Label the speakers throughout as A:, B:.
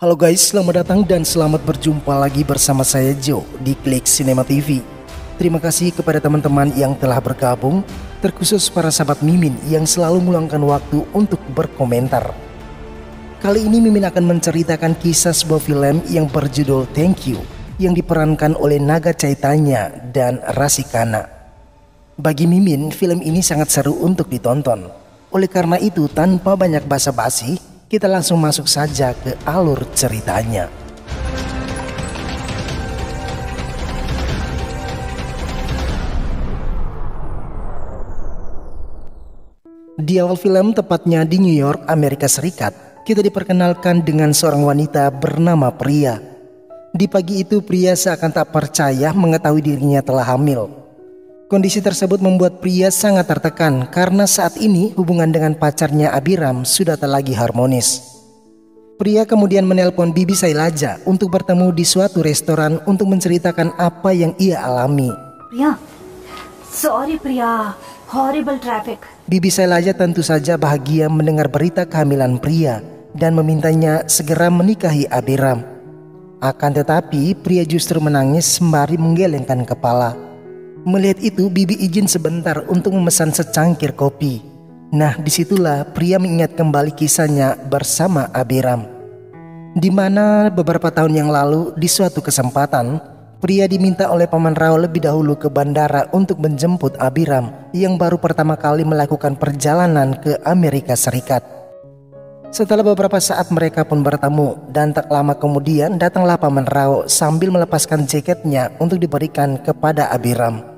A: Halo guys, selamat datang dan selamat berjumpa lagi bersama saya Joe di Klik Cinema TV. Terima kasih kepada teman-teman yang telah bergabung, terkhusus para sahabat Mimin yang selalu meluangkan waktu untuk berkomentar. Kali ini Mimin akan menceritakan kisah sebuah film yang berjudul Thank You yang diperankan oleh Naga Chaitanya dan Rasikana. Bagi Mimin, film ini sangat seru untuk ditonton. Oleh karena itu, tanpa banyak basa-basi, kita langsung masuk saja ke alur ceritanya. Di awal film, tepatnya di New York, Amerika Serikat, kita diperkenalkan dengan seorang wanita bernama Priya. Di pagi itu, Priya seakan tak percaya mengetahui dirinya telah hamil. Kondisi tersebut membuat Priya sangat tertekan karena saat ini hubungan dengan pacarnya Abiram sudah tak lagi harmonis. Priya kemudian menelpon Bibi Sailaja untuk bertemu di suatu restoran untuk menceritakan apa yang ia alami.
B: Priya, sorry Priya, horrible traffic.
A: Bibi Sailaja tentu saja bahagia mendengar berita kehamilan Priya dan memintanya segera menikahi Abiram. Akan tetapi Priya justru menangis sembari menggelengkan kepala. Melihat itu, Bibi izin sebentar untuk memesan secangkir kopi. Nah, disitulah Priya mengingat kembali kisahnya bersama Abiram. Di mana beberapa tahun yang lalu, di suatu kesempatan, Priya diminta oleh Paman Rao lebih dahulu ke bandara untuk menjemput Abiram yang baru pertama kali melakukan perjalanan ke Amerika Serikat. Setelah beberapa saat mereka pun bertemu, dan tak lama kemudian datanglah Paman Rao sambil melepaskan jaketnya untuk diberikan kepada Abiram.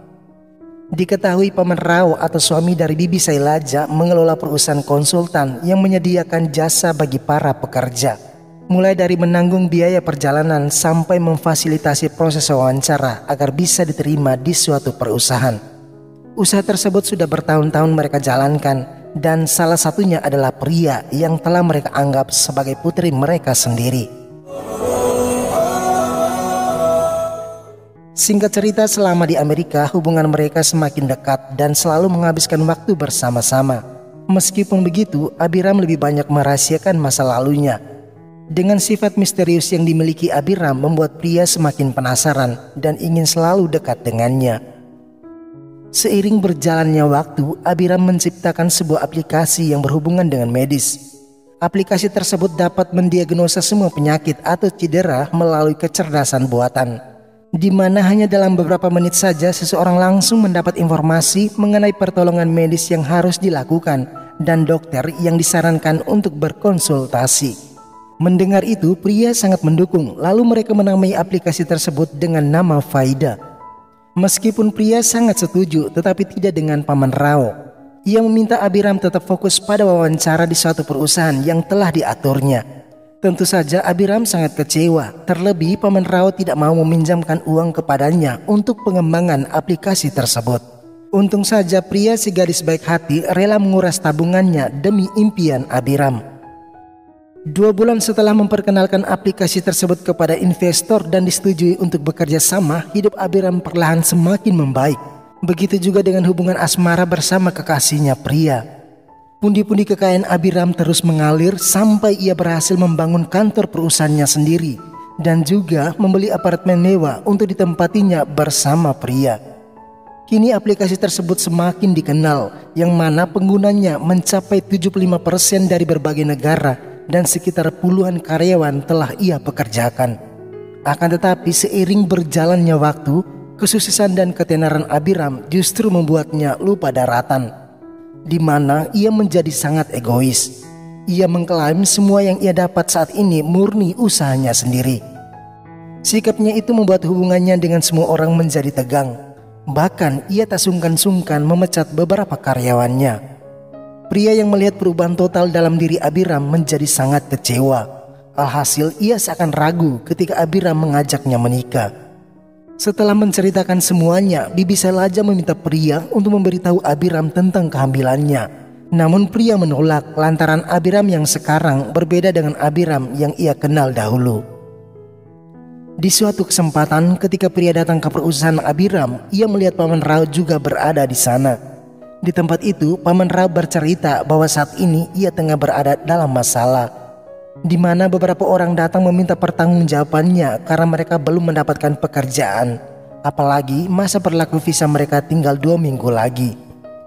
A: Diketahui Paman Rao atau suami dari Bibi Sailaja mengelola perusahaan konsultan yang menyediakan jasa bagi para pekerja. Mulai dari menanggung biaya perjalanan sampai memfasilitasi proses wawancara agar bisa diterima di suatu perusahaan. Usaha tersebut sudah bertahun-tahun mereka jalankan dan salah satunya adalah Priya yang telah mereka anggap sebagai putri mereka sendiri. Singkat cerita, selama di Amerika hubungan mereka semakin dekat dan selalu menghabiskan waktu bersama-sama. Meskipun begitu, Abiram lebih banyak merahasiakan masa lalunya. Dengan sifat misterius yang dimiliki Abiram membuat Priya semakin penasaran dan ingin selalu dekat dengannya. Seiring berjalannya waktu, Abiram menciptakan sebuah aplikasi yang berhubungan dengan medis. Aplikasi tersebut dapat mendiagnosa semua penyakit atau cedera melalui kecerdasan buatan, di mana hanya dalam beberapa menit saja seseorang langsung mendapat informasi mengenai pertolongan medis yang harus dilakukan dan dokter yang disarankan untuk berkonsultasi. Mendengar itu, Priya sangat mendukung, lalu mereka menamai aplikasi tersebut dengan nama Faida. Meskipun Priya sangat setuju, tetapi tidak dengan Paman Rao. Ia meminta Abiram tetap fokus pada wawancara di suatu perusahaan yang telah diaturnya. Tentu saja Abiram sangat kecewa, terlebih Paman Rao tidak mau meminjamkan uang kepadanya untuk pengembangan aplikasi tersebut. Untung saja Priya si gadis baik hati rela menguras tabungannya demi impian Abiram. 2 bulan setelah memperkenalkan aplikasi tersebut kepada investor dan disetujui untuk bekerja sama, hidup Abiram perlahan semakin membaik. Begitu juga dengan hubungan asmara bersama kekasihnya Priya. Pundi-pundi kekayaan Abiram terus mengalir sampai ia berhasil membangun kantor perusahaannya sendiri dan juga membeli apartemen mewah untuk ditempatinya bersama Priya. Kini aplikasi tersebut semakin dikenal, yang mana penggunanya mencapai 75% dari berbagai negara dan sekitar puluhan karyawan telah ia pekerjakan. Akan tetapi seiring berjalannya waktu, kesuksesan dan ketenaran Abiram justru membuatnya lupa daratan, di mana ia menjadi sangat egois. Ia mengklaim semua yang ia dapat saat ini murni usahanya sendiri. Sikapnya itu membuat hubungannya dengan semua orang menjadi tegang. Bahkan ia tak sungkan-sungkan memecat beberapa karyawannya. Pria yang melihat perubahan total dalam diri Abiram menjadi sangat kecewa. Alhasil ia seakan ragu ketika Abiram mengajaknya menikah. Setelah menceritakan semuanya, Bibi Sailaja meminta Priya untuk memberitahu Abiram tentang kehamilannya. Namun Priya menolak lantaran Abiram yang sekarang berbeda dengan Abiram yang ia kenal dahulu. Di suatu kesempatan ketika Priya datang ke perusahaan Abiram, ia melihat Paman Rao juga berada di sana. Di tempat itu, Paman Rao bercerita bahwa saat ini ia tengah berada dalam masalah. di mana beberapa orang datang meminta pertanggungjawabannya karena mereka belum mendapatkan pekerjaan. Apalagi masa berlaku visa mereka tinggal 2 minggu lagi.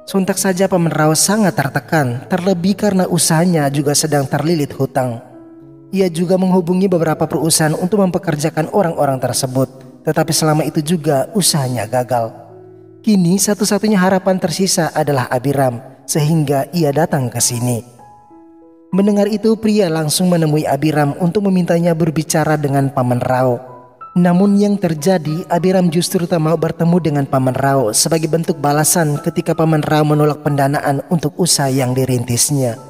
A: Sontak saja Paman Rao sangat tertekan, terlebih karena usahanya juga sedang terlilit hutang. Ia juga menghubungi beberapa perusahaan untuk mempekerjakan orang-orang tersebut, tetapi selama itu juga usahanya gagal. Kini satu-satunya harapan tersisa adalah Abiram, sehingga ia datang ke sini. Mendengar itu, pria langsung menemui Abiram untuk memintanya berbicara dengan Paman Rao. Namun yang terjadi, Abiram justru tak mau bertemu dengan Paman Rao sebagai bentuk balasan ketika Paman Rao menolak pendanaan untuk usaha yang dirintisnya.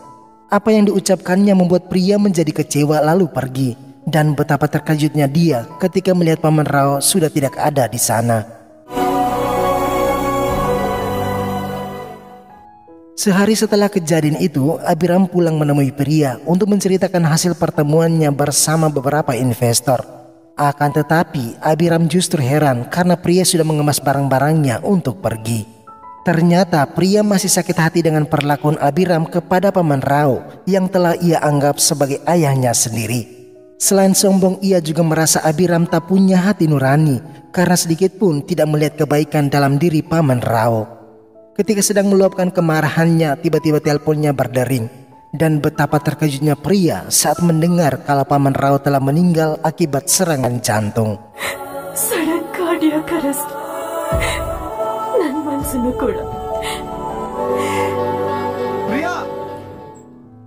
A: Apa yang diucapkannya membuat pria menjadi kecewa lalu pergi. Dan betapa terkejutnya dia ketika melihat Paman Rao sudah tidak ada di sana. Sehari setelah kejadian itu, Abiram pulang menemui pria untuk menceritakan hasil pertemuannya bersama beberapa investor. Akan tetapi, Abiram justru heran karena pria sudah mengemas barang-barangnya untuk pergi. Ternyata pria masih sakit hati dengan perlakuan Abiram kepada Paman Rao yang telah ia anggap sebagai ayahnya sendiri. Selain sombong, ia juga merasa Abiram tak punya hati nurani karena sedikit pun tidak melihat kebaikan dalam diri Paman Rao. Ketika sedang meluapkan kemarahannya, tiba-tiba teleponnya berdering. Dan betapa terkejutnya pria saat mendengar kalau Paman Rao telah meninggal akibat serangan jantung.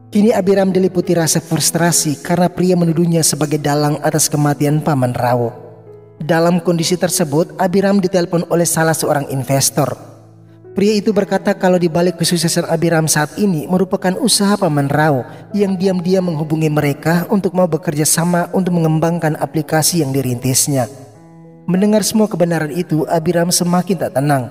A: Kini Abiram diliputi rasa frustrasi karena pria menuduhnya sebagai dalang atas kematian Paman Rao. Dalam kondisi tersebut, Abiram ditelepon oleh salah seorang investor. Pria itu berkata kalau di balik kesuksesan Abiram saat ini merupakan usaha Paman Rao yang diam-diam menghubungi mereka untuk mau bekerja sama untuk mengembangkan aplikasi yang dirintisnya. Mendengar semua kebenaran itu, Abiram semakin tak tenang.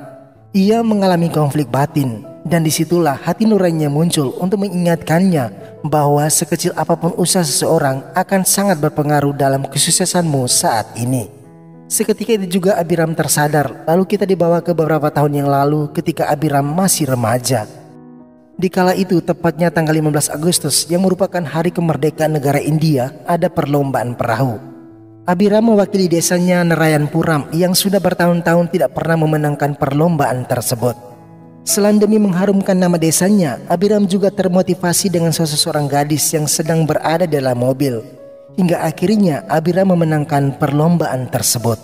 A: Ia mengalami konflik batin, dan disitulah hati nuraninya muncul untuk mengingatkannya bahwa sekecil apapun usaha seseorang akan sangat berpengaruh dalam kesuksesanmu saat ini. Seketika itu juga Abiram tersadar, lalu kita dibawa ke beberapa tahun yang lalu ketika Abiram masih remaja. Di kala itu, tepatnya tanggal 15 Agustus yang merupakan hari kemerdekaan negara India, ada perlombaan perahu. Abiram mewakili desanya Narayanpuram yang sudah bertahun-tahun tidak pernah memenangkan perlombaan tersebut. Selain demi mengharumkan nama desanya, Abiram juga termotivasi dengan seseorang gadis yang sedang berada dalam mobil. Hingga akhirnya Abiram memenangkan perlombaan tersebut.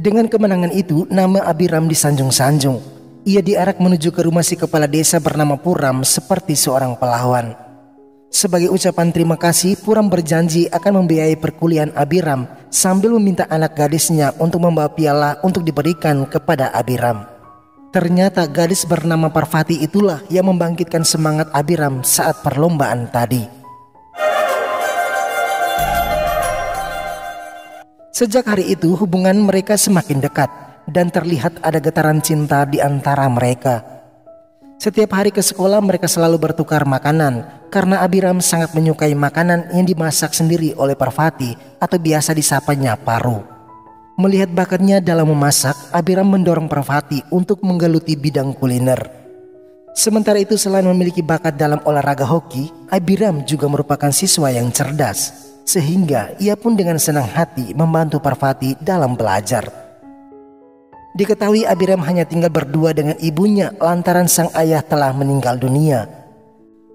A: Dengan kemenangan itu, nama Abiram disanjung-sanjung. Ia diarak menuju ke rumah si kepala desa bernama Puram seperti seorang pahlawan. Sebagai ucapan terima kasih, Puram berjanji akan membiayai perkuliahan Abiram sambil meminta anak gadisnya untuk membawa piala untuk diberikan kepada Abiram. Ternyata gadis bernama Parvati itulah yang membangkitkan semangat Abiram saat perlombaan tadi. Sejak hari itu hubungan mereka semakin dekat dan terlihat ada getaran cinta di antara mereka. Setiap hari ke sekolah mereka selalu bertukar makanan karena Abiram sangat menyukai makanan yang dimasak sendiri oleh Parvati atau biasa disapanya Paru. Melihat bakatnya dalam memasak, Abiram mendorong Parvati untuk menggeluti bidang kuliner. Sementara itu, selain memiliki bakat dalam olahraga hoki, Abiram juga merupakan siswa yang cerdas, sehingga ia pun dengan senang hati membantu Parvati dalam belajar. Diketahui Abiram hanya tinggal berdua dengan ibunya lantaran sang ayah telah meninggal dunia.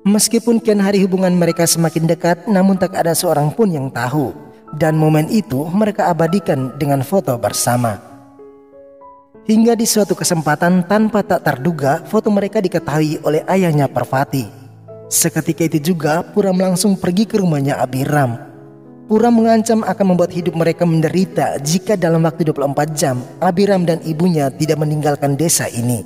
A: Meskipun kian hari hubungan mereka semakin dekat, namun tak ada seorang pun yang tahu. Dan momen itu mereka abadikan dengan foto bersama. Hingga di suatu kesempatan tanpa tak terduga, foto mereka diketahui oleh ayahnya Parvati. Seketika itu juga Puram langsung pergi ke rumahnya Abiram. Puram mengancam akan membuat hidup mereka menderita jika dalam waktu 24 jam Abiram dan ibunya tidak meninggalkan desa ini.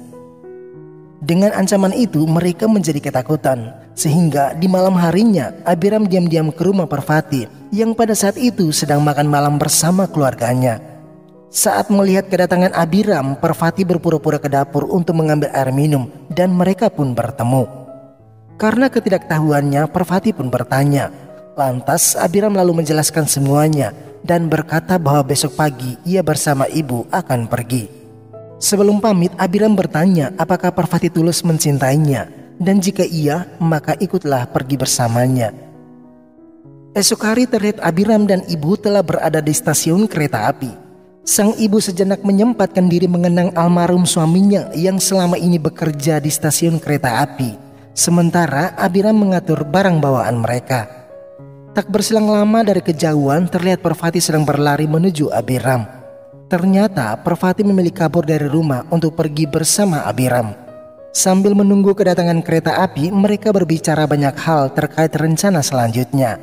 A: Dengan ancaman itu mereka menjadi ketakutan, sehingga di malam harinya Abiram diam-diam ke rumah Parvati yang pada saat itu sedang makan malam bersama keluarganya. Saat melihat kedatangan Abiram, Parvati berpura-pura ke dapur untuk mengambil air minum dan mereka pun bertemu. Karena ketidaktahuannya, Parvati pun bertanya. Lantas Abiram lalu menjelaskan semuanya dan berkata bahwa besok pagi ia bersama ibu akan pergi. Sebelum pamit, Abiram bertanya apakah Parvati tulus mencintainya, dan jika iya, maka ikutlah pergi bersamanya. Esok hari terlihat Abiram dan ibu telah berada di stasiun kereta api. Sang ibu sejenak menyempatkan diri mengenang almarhum suaminya yang selama ini bekerja di stasiun kereta api. Sementara Abiram mengatur barang bawaan mereka. Tak berselang lama dari kejauhan terlihat Parvati sedang berlari menuju Abiram. Ternyata Parvati memilih kabur dari rumah untuk pergi bersama Abiram. Sambil menunggu kedatangan kereta api, mereka berbicara banyak hal terkait rencana selanjutnya.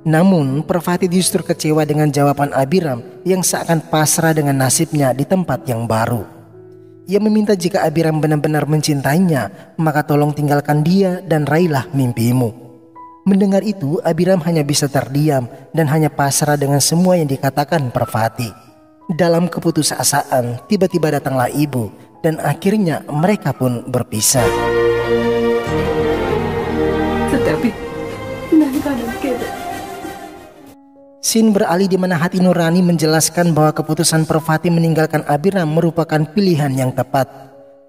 A: Namun Parvati justru kecewa dengan jawaban Abiram yang seakan pasrah dengan nasibnya di tempat yang baru. Ia meminta jika Abiram benar-benar mencintainya, maka tolong tinggalkan dia dan raihlah mimpimu. Mendengar itu, Abiram hanya bisa terdiam dan hanya pasrah dengan semua yang dikatakan Parvati. Dalam keputusasaan, tiba-tiba datanglah ibu dan akhirnya mereka pun berpisah.
B: Tetapi,
A: Scene beralih di mana hati nurani menjelaskan bahwa keputusan Parvati meninggalkan Abiram merupakan pilihan yang tepat.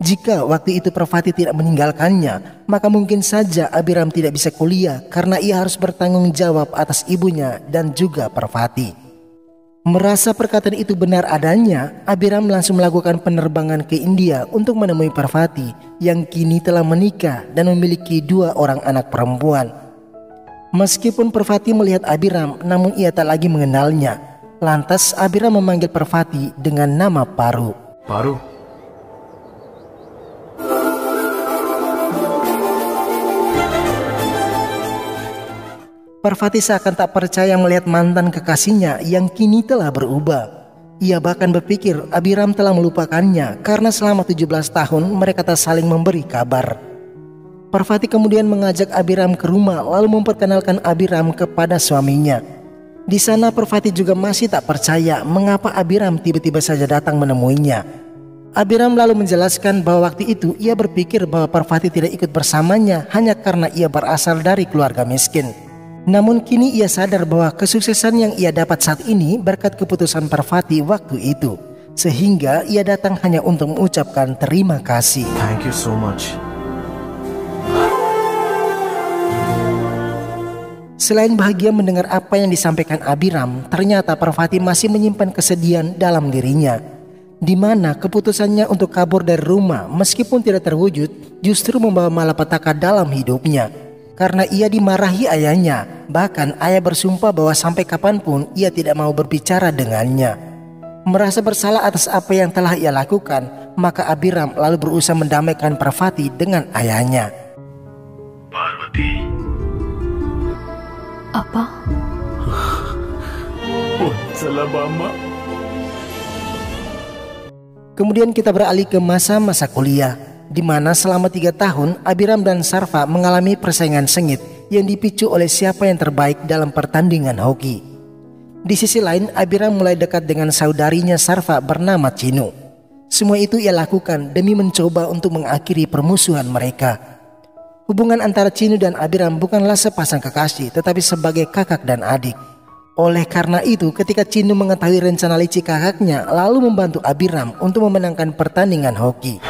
A: Jika waktu itu Parvati tidak meninggalkannya, maka mungkin saja Abiram tidak bisa kuliah karena ia harus bertanggung jawab atas ibunya dan juga Parvati. Merasa perkataan itu benar adanya, Abiram langsung melakukan penerbangan ke India untuk menemui Parvati yang kini telah menikah dan memiliki 2 orang anak perempuan. Meskipun Parvati melihat Abiram, namun ia tak lagi mengenalnya. Lantas Abiram memanggil Parvati dengan nama Paru.
C: Paru.
A: Parvati seakan tak percaya melihat mantan kekasihnya yang kini telah berubah. Ia bahkan berpikir Abiram telah melupakannya karena selama 17 tahun mereka tak saling memberi kabar. Parvati kemudian mengajak Abiram ke rumah lalu memperkenalkan Abiram kepada suaminya. Di sana Parvati juga masih tak percaya mengapa Abiram tiba-tiba saja datang menemuinya. Abiram lalu menjelaskan bahwa waktu itu ia berpikir bahwa Parvati tidak ikut bersamanya hanya karena ia berasal dari keluarga miskin. Namun kini ia sadar bahwa kesuksesan yang ia dapat saat ini berkat keputusan Parvati waktu itu. Sehingga ia datang hanya untuk mengucapkan terima kasih.
C: Thank you so much.
A: Selain bahagia mendengar apa yang disampaikan Abiram, ternyata Parvati masih menyimpan kesedihan dalam dirinya. Di mana keputusannya untuk kabur dari rumah meskipun tidak terwujud justru membawa malapetaka dalam hidupnya. Karena ia dimarahi ayahnya, bahkan ayah bersumpah bahwa sampai kapanpun ia tidak mau berbicara dengannya. Merasa bersalah atas apa yang telah ia lakukan, maka Abiram lalu berusaha mendamaikan Parvati dengan ayahnya.
C: Parvati.
B: Apa?
C: Salah mama.
A: Kemudian kita beralih ke masa-masa kuliah, di mana selama 3 tahun Abiram dan Sarfa mengalami persaingan sengit yang dipicu oleh siapa yang terbaik dalam pertandingan hoki. Di sisi lain, Abiram mulai dekat dengan saudarinya Sarfa bernama Cinu. Semua itu ia lakukan demi mencoba untuk mengakhiri permusuhan mereka. Hubungan antara Cinu dan Abiram bukanlah sepasang kekasih, tetapi sebagai kakak dan adik. Oleh karena itu, ketika Cinu mengetahui rencana licik kakaknya, lalu membantu Abiram untuk memenangkan pertandingan hoki.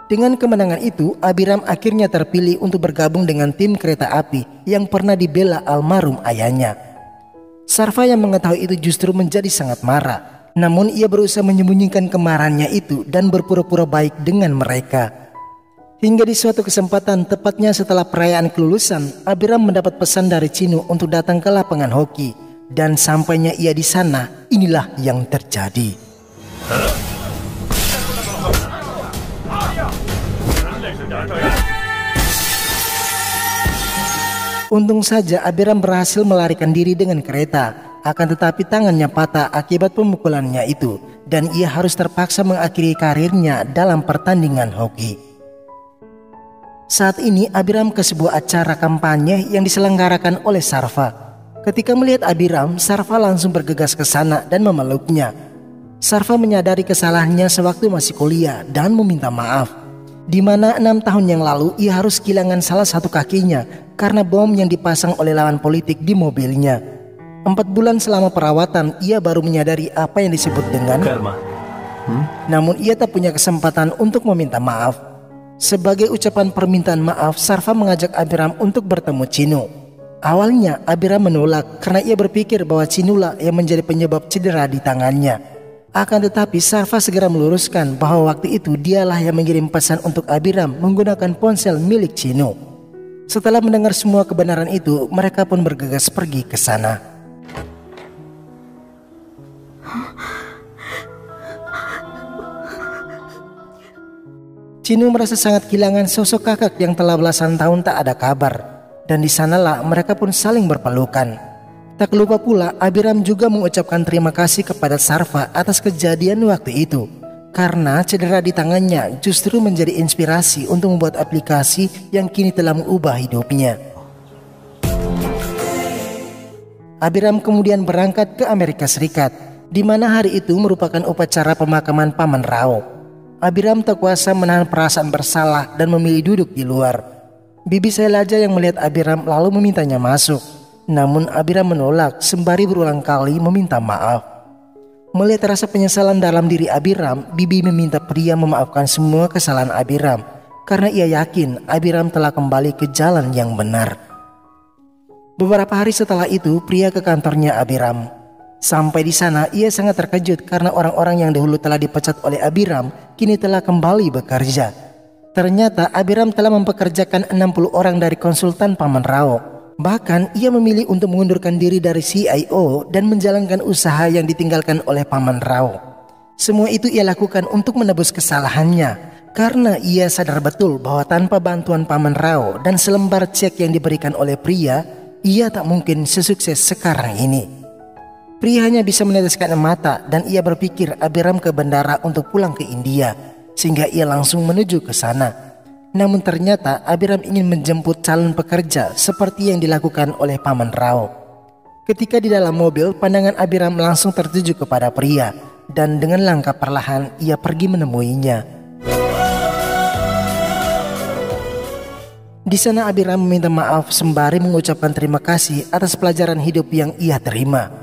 A: Dengan kemenangan itu, Abiram akhirnya terpilih untuk bergabung dengan tim kereta api yang pernah dibela almarhum ayahnya. Sarfa yang mengetahui itu justru menjadi sangat marah. Namun ia berusaha menyembunyikan kemarahannya itu dan berpura-pura baik dengan mereka. Hingga di suatu kesempatan, tepatnya setelah perayaan kelulusan, Abiram mendapat pesan dari Cinu untuk datang ke lapangan hoki. Dan sampainya ia di sana, inilah yang terjadi. Untung saja Abiram berhasil melarikan diri dengan kereta, akan tetapi tangannya patah akibat pemukulannya itu, dan ia harus terpaksa mengakhiri karirnya dalam pertandingan hoki. Saat ini Abiram ke sebuah acara kampanye yang diselenggarakan oleh Sarfa. Ketika melihat Abiram, Sarfa langsung bergegas ke sana dan memeluknya. Sarfa menyadari kesalahannya sewaktu masih kuliah dan meminta maaf. Di mana 6 tahun yang lalu ia harus kehilangan salah satu kakinya karena bom yang dipasang oleh lawan politik di mobilnya. 4 bulan selama perawatan, ia baru menyadari apa yang disebut dengan
C: karma.
A: Namun ia tak punya kesempatan untuk meminta maaf. Sebagai ucapan permintaan maaf, Sarfa mengajak Abiram untuk bertemu Chinu. Awalnya Abiram menolak karena ia berpikir bahwa Chinulah yang menjadi penyebab cedera di tangannya. Akan tetapi Sarfa segera meluruskan bahwa waktu itu dialah yang mengirim pesan untuk Abiram menggunakan ponsel milik Chinu. Setelah mendengar semua kebenaran itu, mereka pun bergegas pergi ke sana. Chinu merasa sangat kehilangan sosok kakak yang telah belasan tahun tak ada kabar. Dan di sanalah mereka pun saling berpelukan. Tak lupa pula Abiram juga mengucapkan terima kasih kepada Sarfa atas kejadian waktu itu. Karena cedera di tangannya justru menjadi inspirasi untuk membuat aplikasi yang kini telah mengubah hidupnya. Abiram kemudian berangkat ke Amerika Serikat, di mana hari itu merupakan upacara pemakaman Paman Rao. Abiram tak kuasa menahan perasaan bersalah dan memilih duduk di luar. Bibi Sailaja yang melihat Abiram lalu memintanya masuk. Namun Abiram menolak sembari berulang kali meminta maaf. Melihat rasa penyesalan dalam diri Abiram, Bibi meminta pria memaafkan semua kesalahan Abiram karena ia yakin Abiram telah kembali ke jalan yang benar. Beberapa hari setelah itu, pria ke kantornya Abiram. Sampai di sana ia sangat terkejut karena orang-orang yang dahulu telah dipecat oleh Abiram kini telah kembali bekerja. Ternyata Abiram telah mempekerjakan 60 orang dari konsultan Paman Rao. Bahkan ia memilih untuk mengundurkan diri dari CIO dan menjalankan usaha yang ditinggalkan oleh Paman Rao. Semua itu ia lakukan untuk menebus kesalahannya karena ia sadar betul bahwa tanpa bantuan Paman Rao dan selembar cek yang diberikan oleh pria, ia tak mungkin sesukses sekarang ini. Pria hanya bisa meneteskan mata dan ia berpikir Abiram ke bandara untuk pulang ke India, sehingga ia langsung menuju ke sana. Namun ternyata Abiram ingin menjemput calon pekerja seperti yang dilakukan oleh Paman Rao. Ketika di dalam mobil, pandangan Abiram langsung tertuju kepada pria dan dengan langkah perlahan ia pergi menemuinya. Di sana Abiram meminta maaf sembari mengucapkan terima kasih atas pelajaran hidup yang ia terima.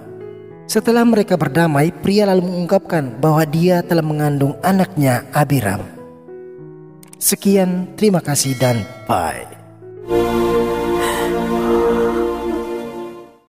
A: Setelah mereka berdamai, pria lalu mengungkapkan bahwa dia telah mengandung anaknya Abiram. Sekian, terima kasih dan bye.